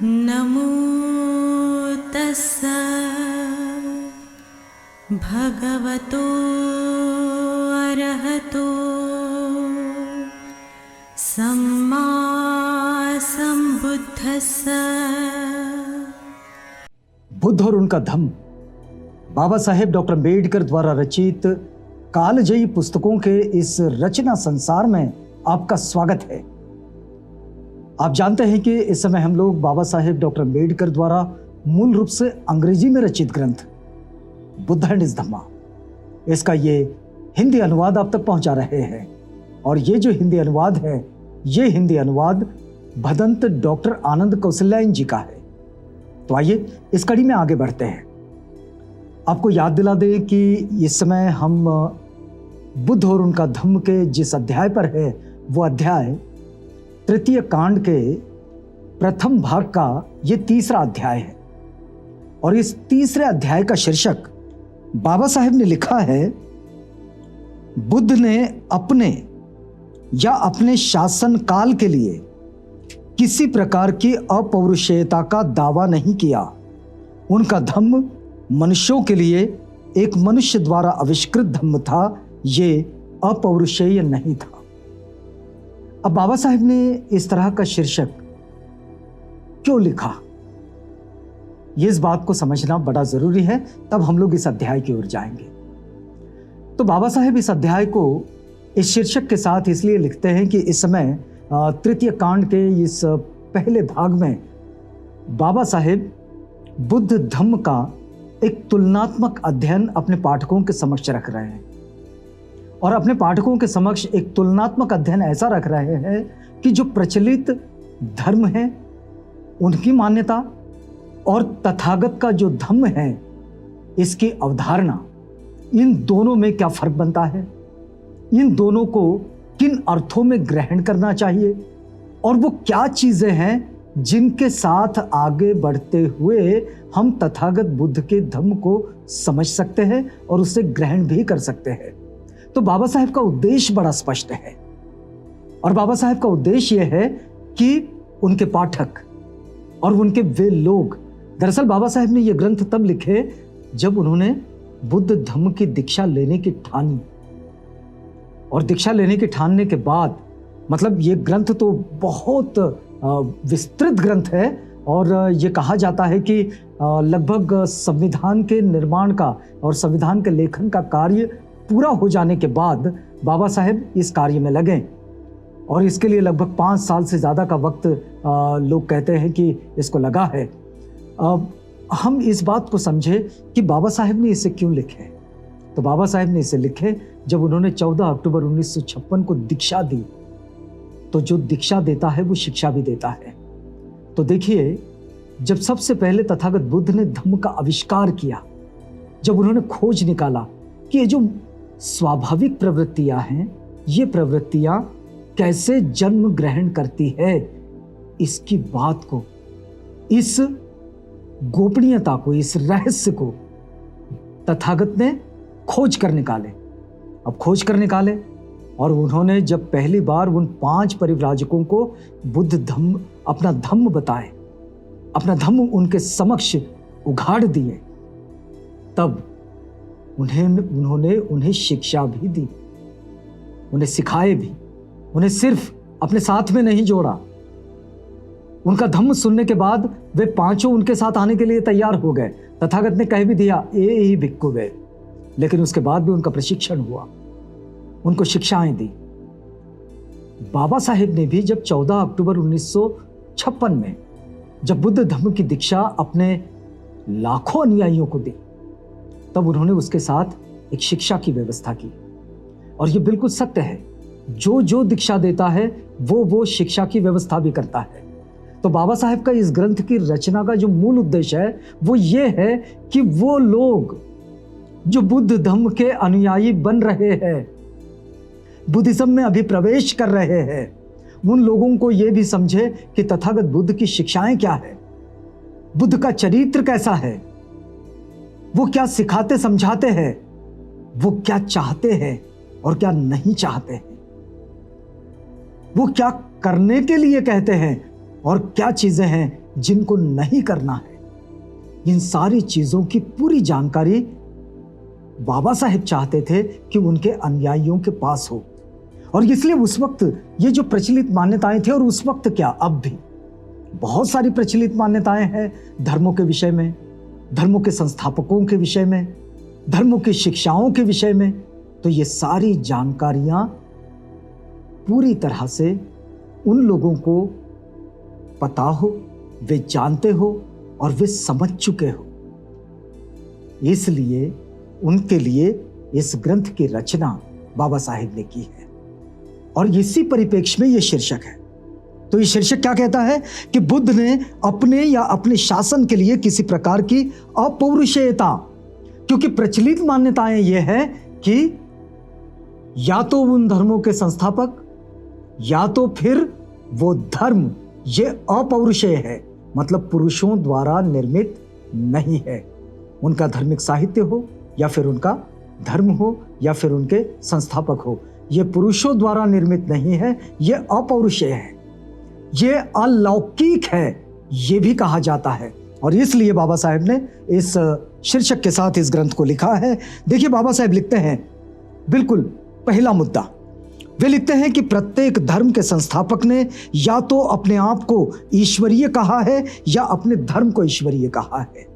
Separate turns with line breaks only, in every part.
नमो तस्सा भगवतो अरहतो सम्मा संबुद्धस्सा।
बुद्ध और उनका धम्म बाबा साहेब डॉक्टर अम्बेडकर द्वारा रचित कालजयी पुस्तकों के इस रचना संसार में आपका स्वागत है। आप जानते हैं कि इस समय हम लोग बाबा साहेब डॉक्टर अम्बेडकर द्वारा मूल रूप से अंग्रेजी में रचित ग्रंथ बुद्ध एंड हिज धम्मा, इसका ये हिंदी अनुवाद आप तक पहुंचा रहे हैं। और ये जो हिंदी अनुवाद है, ये हिंदी अनुवाद भदंत डॉक्टर आनंद कौशल्यायन जी का है। तो आइए इस कड़ी में आगे बढ़ते हैं। आपको याद दिला दें कि इस समय हम बुद्ध और उनका धम्म के जिस अध्याय पर है, वो अध्याय तृतीय कांड के प्रथम भाग का ये तीसरा अध्याय है। और इस तीसरे अध्याय का शीर्षक बाबा साहेब ने लिखा है, बुद्ध ने अपने शासन काल के लिए किसी प्रकार की अपौरुषेयता का दावा नहीं किया। उनका धम्म मनुष्यों के लिए एक मनुष्य द्वारा आविष्कृत धम्म था, ये अपौरुषेय नहीं था। अब बाबा साहेब ने इस तरह का शीर्षक क्यों लिखा, ये इस बात को समझना बड़ा जरूरी है, तब हम लोग इस अध्याय की ओर जाएंगे। तो बाबा साहेब इस अध्याय को इस शीर्षक के साथ इसलिए लिखते हैं कि इस समय तृतीय कांड के इस पहले भाग में बाबा साहेब बुद्ध धम्म का एक तुलनात्मक अध्ययन अपने पाठकों के समक्ष रख रहे हैं। और अपने पाठकों के समक्ष एक तुलनात्मक अध्ययन ऐसा रख रहे हैं कि जो प्रचलित धर्म है उनकी मान्यता और तथागत का जो धम्म है, इसकी अवधारणा, इन दोनों में क्या फर्क बनता है, इन दोनों को किन अर्थों में ग्रहण करना चाहिए, और वो क्या चीजें हैं जिनके साथ आगे बढ़ते हुए हम तथागत बुद्ध के धम्म को समझ सकते हैं और उसे ग्रहण भी कर सकते हैं। तो बाबा साहेब का उद्देश्य बड़ा स्पष्ट है। और बाबा साहेब का उद्देश्य यह है कि उनके पाठक और उनके वे लोग, दरअसल बाबा साहेब ने यह ग्रंथ तब लिखे जब उन्होंने बुद्ध धम्म की दीक्षा लेने की ठानी। और दीक्षा लेने के ठानने के बाद, मतलब ये ग्रंथ तो बहुत विस्तृत ग्रंथ है, और ये कहा जाता है कि लगभग संविधान के निर्माण का और संविधान के लेखन का कार्य पूरा हो जाने के बाद बाबा साहेब इस कार्य में लगे। और इसके लिए लगभग 5 साल से ज़्यादा का वक्त लोग कहते हैं कि इसको लगा है। हम इस बात को समझे कि बाबा साहेब ने इसे क्यों लिखे। तो बाबा साहेब ने इसे लिखे जब उन्होंने 14 अक्टूबर 1956 को दीक्षा दी। तो जो दीक्षा देता है वो शिक्षा भी देता है। तो देखिए, जब सबसे पहले तथागत बुद्ध ने धम्म का आविष्कार किया, जब उन्होंने खोज निकाला कि ये जो स्वाभाविक प्रवृत्तियां हैं, ये प्रवृत्तियां कैसे जन्म ग्रहण करती है, इसकी बात को, इस गोपनीयता को, इस रहस्य को तथागत ने खोज कर निकाले। अब खोज कर निकाले, और उन्होंने जब पहली बार उन 5 परिव्राजकों को बुद्ध धम्म, अपना धम्म बताए, अपना धम्म उनके समक्ष उघाड़ दिए, तब उन्होंने उन्हें शिक्षा भी दी, उन्हें सिखाए भी। उन्हें सिर्फ अपने साथ में नहीं जोड़ा। उनका धम्म सुनने के बाद वे 5 उनके साथ आने के लिए तैयार हो गए। तथागत ने कह भी दिया, ए ही भिक्खु वे। लेकिन उसके बाद भी उनका प्रशिक्षण हुआ, उनको शिक्षाएं दी। बाबा साहेब ने भी जब 14 अक्टूबर 1956 में जब बुद्ध धम्म की दीक्षा अपने लाखों अनुयायियों को दी, तब उन्होंने उसके साथ एक शिक्षा की व्यवस्था की। और ये बिल्कुल सत्य है, जो दीक्षा देता है वो शिक्षा की व्यवस्था भी करता है। तो बाबा साहेब का इस ग्रंथ की रचना का जो मूल उद्देश्य है वो ये है कि वो लोग जो बुद्ध धम्म के अनुयायी बन रहे हैं, बुद्धिज्म में अभी प्रवेश कर रहे हैं, उन लोगों को ये भी समझे कि तथागत बुद्ध की शिक्षाएं क्या है, बुद्ध का चरित्र कैसा है, वो क्या सिखाते समझाते हैं, वो क्या चाहते हैं और क्या नहीं चाहते हैं, वो क्या करने के लिए कहते हैं और क्या चीजें हैं जिनको नहीं करना है, इन सारी चीजों की पूरी जानकारी बाबा साहेब चाहते थे कि उनके अनुयायियों के पास हो। और इसलिए उस वक्त ये जो प्रचलित मान्यताएं थे, और उस वक्त क्या अब भी बहुत सारी प्रचलित मान्यताएं हैं धर्मों के विषय में, धर्मों के संस्थापकों के विषय में, धर्मों की शिक्षाओं के विषय में, तो ये सारी जानकारियां पूरी तरह से उन लोगों को पता हो, वे जानते हो और वे समझ चुके हो। इसलिए उनके लिए इस ग्रंथ की रचना बाबा साहेब ने की है। और इसी परिप्रेक्ष्य में यह शीर्षक है। तो ये शीर्षक क्या कहता है कि बुद्ध ने अपने या अपने शासन के लिए किसी प्रकार की अपौरुषेयता, क्योंकि प्रचलित मान्यताएं यह है कि या तो उन धर्मों के संस्थापक या तो फिर वो धर्म ये अपौरुषेय है, मतलब पुरुषों द्वारा निर्मित नहीं है। उनका धार्मिक साहित्य हो या फिर उनका धर्म हो या फिर उनके संस्थापक हो, ये पुरुषों द्वारा निर्मित नहीं है, ये अपौरुषेय है, ये अलौकिक है, ये भी कहा जाता है। और इसलिए बाबा साहेब ने इस शीर्षक के साथ इस ग्रंथ को लिखा है। देखिए बाबा साहेब लिखते हैं, बिल्कुल पहला मुद्दा वे लिखते हैं कि प्रत्येक धर्म के संस्थापक ने या तो अपने आप को ईश्वरीय कहा है या अपने धर्म को ईश्वरीय कहा है।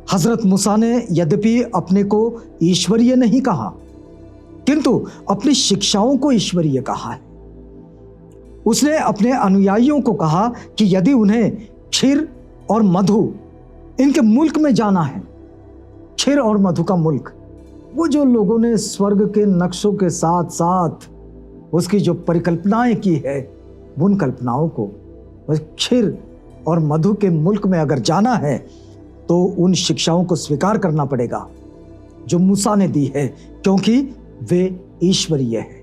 हजरत मूसा ने यद्यपि अपने को ईश्वरीय नहीं कहा, किंतु अपनी शिक्षाओं को ईश्वरीय कहा है। उसने अपने अनुयायियों को कहा कि यदि उन्हें क्षीर और मधु इनके मुल्क में जाना है, क्षीर और मधु का मुल्क, वो जो लोगों ने स्वर्ग के नक्शों के साथ साथ उसकी जो परिकल्पनाएं की है, उन कल्पनाओं को क्षीर और मधु के मुल्क में अगर जाना है तो उन शिक्षाओं को स्वीकार करना पड़ेगा जो मूसा ने दी है, क्योंकि वे ईश्वरीय है।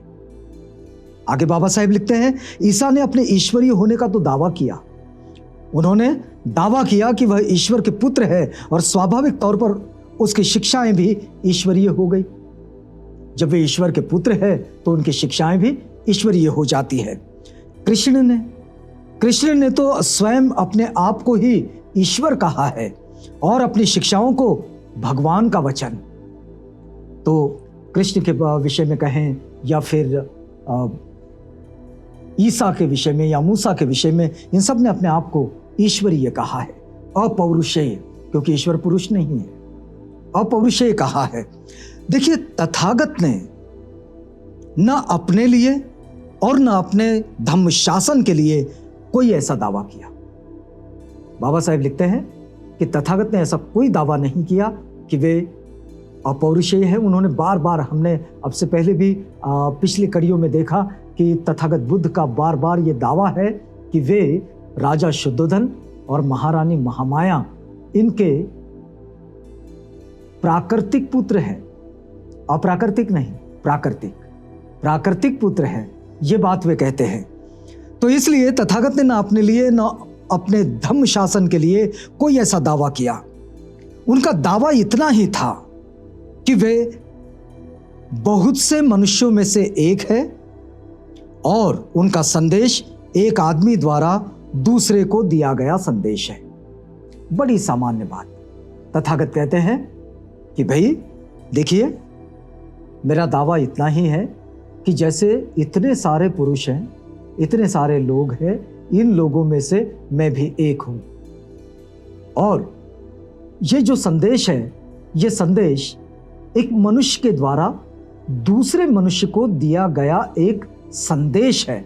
आगे बाबा साहेब लिखते हैं, ईसा ने अपने ईश्वरीय होने का तो दावा किया। उन्होंने दावा किया कि वह ईश्वर के पुत्र है और स्वाभाविक तौर पर उसकी शिक्षाएं भी ईश्वरीय हो गई। जब वे ईश्वर के पुत्र है तो उनकी शिक्षाएं भी ईश्वरीय हो जाती है। कृष्ण ने तो स्वयं अपने आप को ही ईश्वर कहा है और अपनी शिक्षाओं को भगवान का वचन। तो कृष्ण के विषय में कहें या फिर ईसा के विषय में या मूसा के विषय में, इन सब ने अपने आप को ईश्वरीय कहा है, अपौरुषेय, क्योंकि ईश्वर पुरुष नहीं है, अपौरुषेय कहा है। देखिए तथागत ने न अपने लिए और न अपने धम्म शासन के लिए कोई ऐसा दावा किया। बाबा साहेब लिखते हैं कि तथागत ने ऐसा कोई दावा नहीं किया कि वे अपौरुषेय है। उन्होंने बार बार, हमने अब से पहले भी पिछली कड़ियों में देखा कि तथागत बुद्ध का बार बार ये दावा है कि वे राजा शुद्धोधन और महारानी महामाया इनके प्राकृतिक पुत्र हैं, अप्राकृतिक नहीं, प्राकृतिक पुत्र हैं, ये बात वे कहते हैं। तो इसलिए तथागत ने न अपने लिए न अपने धम्म शासन के लिए कोई ऐसा दावा किया। उनका दावा इतना ही था कि वे बहुत से मनुष्यों में से एक है और उनका संदेश एक आदमी द्वारा दूसरे को दिया गया संदेश है। बड़ी सामान्य बात। तथागत कहते हैं कि भाई देखिए, मेरा दावा इतना ही है कि जैसे इतने सारे पुरुष हैं, इतने सारे लोग हैं, इन लोगों में से मैं भी एक हूं। और ये जो संदेश है, ये संदेश एक मनुष्य के द्वारा दूसरे मनुष्य को दिया गया एक संदेश है।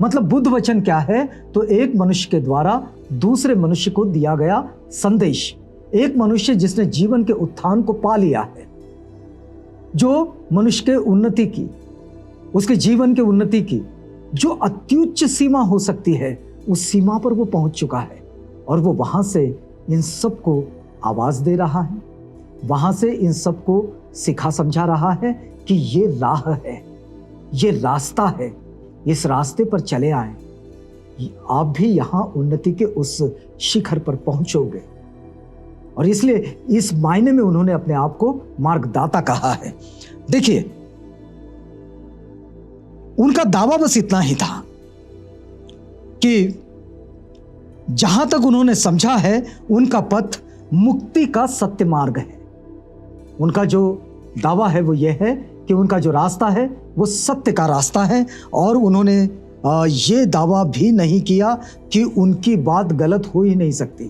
मतलब बुद्ध वचन क्या है? तो एक मनुष्य के द्वारा दूसरे मनुष्य को दिया गया संदेश। एक मनुष्य जिसने जीवन के उत्थान को पा लिया है, जो मनुष्य के उन्नति की, उसके जीवन के उन्नति की जो अत्युच्च सीमा हो सकती है, उस सीमा पर वो पहुंच चुका है। और वो वहां से इन सबको आवाज दे रहा है, वहां से इन सबको सिखा समझा रहा है कि ये राह है, ये रास्ता है, इस रास्ते पर चले आए, आप भी यहां उन्नति के उस शिखर पर पहुंचोगे। और इसलिए इस मायने में उन्होंने अपने आप को मार्गदाता कहा है। देखिए, उनका दावा बस इतना ही था कि जहां तक उन्होंने समझा है उनका पथ मुक्ति का सत्य मार्ग है। उनका जो दावा है वो ये है कि उनका जो रास्ता है वो सत्य का रास्ता है, और उन्होंने ये दावा भी नहीं किया कि उनकी बात गलत हो ही नहीं सकती।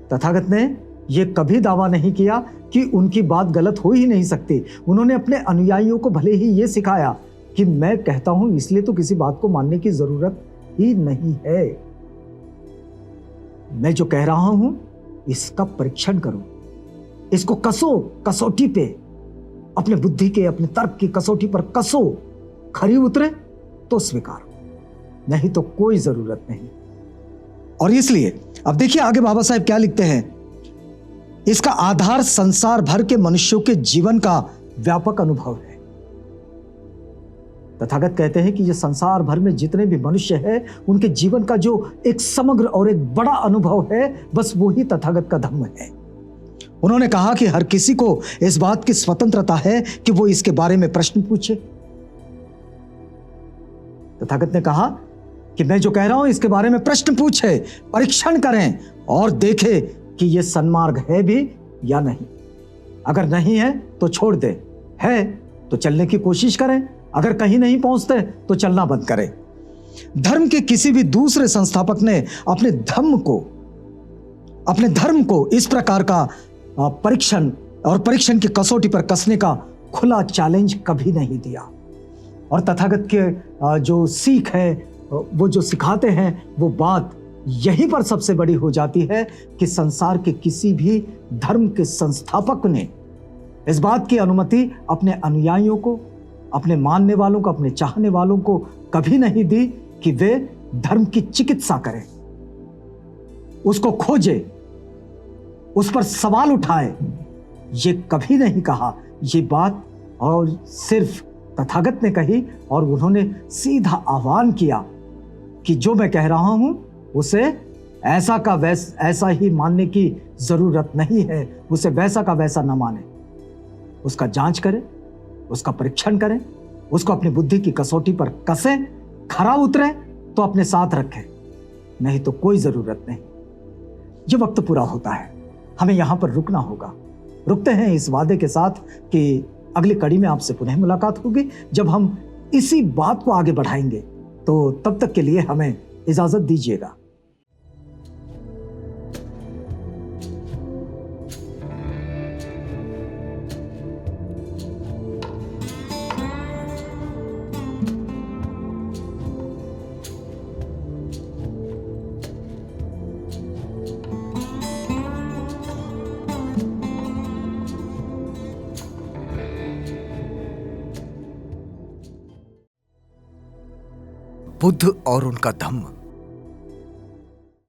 तथागत ने ये कभी दावा नहीं किया कि उनकी बात गलत हो ही नहीं सकती। उन्होंने अपने अनुयायियों को भले ही ये सिखाया कि मैं कहता हूं इसलिए तो किसी बात को मानने की जरूरत ही नहीं है। मैं जो कह रहा हूं इसका परीक्षण करो, इसको कसो, कसौटी पे, अपने बुद्धि के, अपने तर्क की कसौटी पर कसो। खरी उतरे तो स्वीकारो, नहीं तो कोई जरूरत नहीं। और इसलिए अब देखिए आगे बाबा साहब क्या लिखते हैं। इसका आधार संसार भर के मनुष्यों के जीवन का व्यापक अनुभव है। तथागत कहते हैं कि ये संसार भर में जितने भी मनुष्य हैं उनके जीवन का जो एक समग्र और एक बड़ा अनुभव है, बस वो ही तथागत का धम्म है। उन्होंने कहा कि हर किसी को इस बात की स्वतंत्रता है कि वो इसके बारे में प्रश्न पूछे। तथागत ने कहा कि मैं जो कह रहा हूं इसके बारे में प्रश्न पूछे, परीक्षण करें और देखे कि यह सन्मार्ग है भी या नहीं। अगर नहीं है तो छोड़ दे, है तो चलने की कोशिश करें, अगर कहीं नहीं पहुंचते तो चलना बंद करें। धर्म के किसी भी दूसरे संस्थापक ने अपने धर्म को इस प्रकार का परीक्षण की कसौटी पर कसने का खुला चैलेंज कभी नहीं दिया। और तथागत के जो सीख है, वो जो सिखाते हैं, वो बात यहीं पर सबसे बड़ी हो जाती है कि संसार के किसी भी धर्म के संस्थापक ने इस बात की अनुमति अपने अनुयायियों को, अपने मानने वालों को, अपने चाहने वालों को कभी नहीं दी कि वे धर्म की चिकित्सा करें, उसको खोजे, उस पर सवाल उठाए। ये कभी नहीं कहा। ये बात और सिर्फ तथागत ने कही, और उन्होंने सीधा आह्वान किया कि जो मैं कह रहा हूं उसे ऐसा का ऐसा ही मानने की जरूरत नहीं है, उसे वैसा का वैसा न माने, उसका जांच करें, उसका परीक्षण करें, उसको अपनी बुद्धि की कसौटी पर कसें, खरा उतरे तो अपने साथ रखें, नहीं तो कोई जरूरत नहीं। ये वक्त पूरा होता है, हमें यहां पर रुकना होगा। रुकते हैं इस वादे के साथ कि अगली कड़ी में आपसे पुनः मुलाकात होगी, जब हम इसी बात को आगे बढ़ाएंगे। तो तब तक के लिए हमें इजाजत दीजिएगा।
बुद्ध और उनका धम्म।